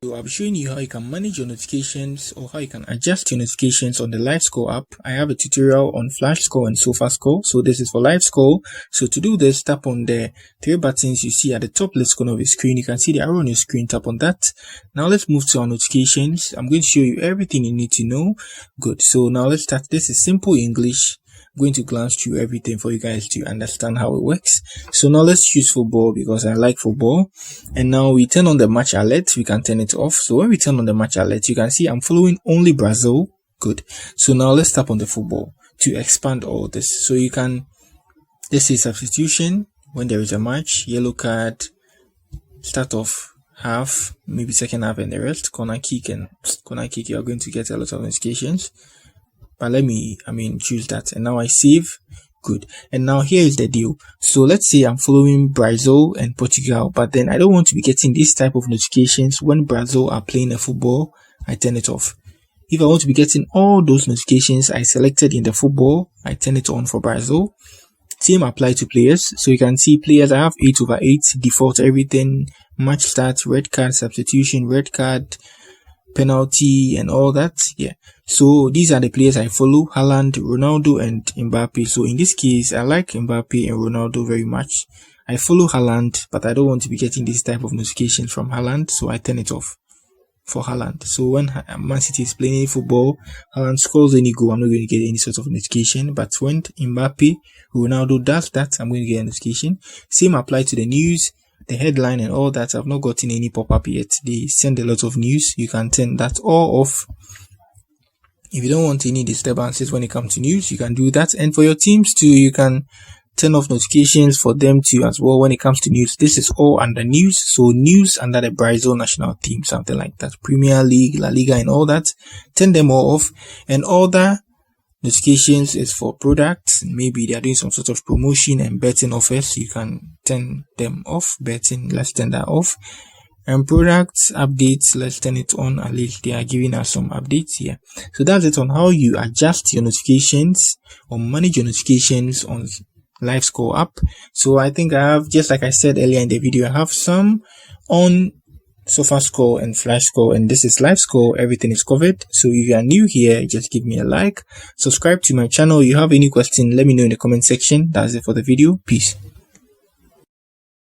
So I'll be showing you how you can manage your notifications or how you can adjust your notifications on the LiveScore app. I have a tutorial on FlashScore and SofaScore. So this is for LiveScore. So to do this, tap on the three buttons you see at the top left corner of your screen. You can see the arrow on your screen. Tap on that. Now let's move to our notifications. I'm going to show you everything you need to know. Good. So now let's start. This is simple English. I'm going to glance through everything for you guys to understand how it works. So now let's choose football because I like football. And now we turn on the match alert. We can turn it off. So when we turn on the match alert, you can see I'm following only Brazil. Good. So now let's tap on the football to expand all this. So you can, this is substitution when there is a match, yellow card, start off half, maybe second half and the rest, corner kick, you are going to get a lot of notifications. But let me, choose that. And now I save. Good. And now here is the deal. So let's say I'm following Brazil and Portugal, but then I don't want to be getting this type of notifications when Brazil are playing a football. I turn it off. If I want to be getting all those notifications I selected in the football, I turn it on for Brazil. Same apply to players. So you can see players, I have 8/8, default everything, match start, red card, substitution, red card, penalty and all that. Yeah, so these are the players I follow: Haaland, Ronaldo and Mbappe. So in this case, I like Mbappe and Ronaldo very much. I follow Haaland, but I don't want to be getting this type of notification from Haaland, so I turn it off for Haaland. So when Man City is playing football, Haaland scores any goal, I'm not going to get any sort of notification. But when Mbappe, Ronaldo does that, I'm going to get a notification. Same apply to the news, the headline and all that. I've not gotten any pop-up yet. They send a lot of news. You can turn that all off. If you don't want any disturbances when it comes to news, you can do that. And for your teams too, you can turn off notifications for them too as well when it comes to news. This is all under news. So news under the Brazil national team, something like that. Premier League, La Liga and all that. Turn them all off. And other notifications is for products. Maybe they are doing some sort of promotion and betting offers. You can turn them off. Betting, let's turn that off. And products updates, let's turn it on. At least they are giving us some updates here. So that's it on how you adjust your notifications or manage your notifications on LiveScore app. So I think I have, just like I said earlier in the video, I have some on SofaScore and FlashScore, and this is LiveScore. Everything is covered. So if you are new here, just give me a like, subscribe to my channel. If you have any question, let me know in the comment section. That's it for the video. Peace.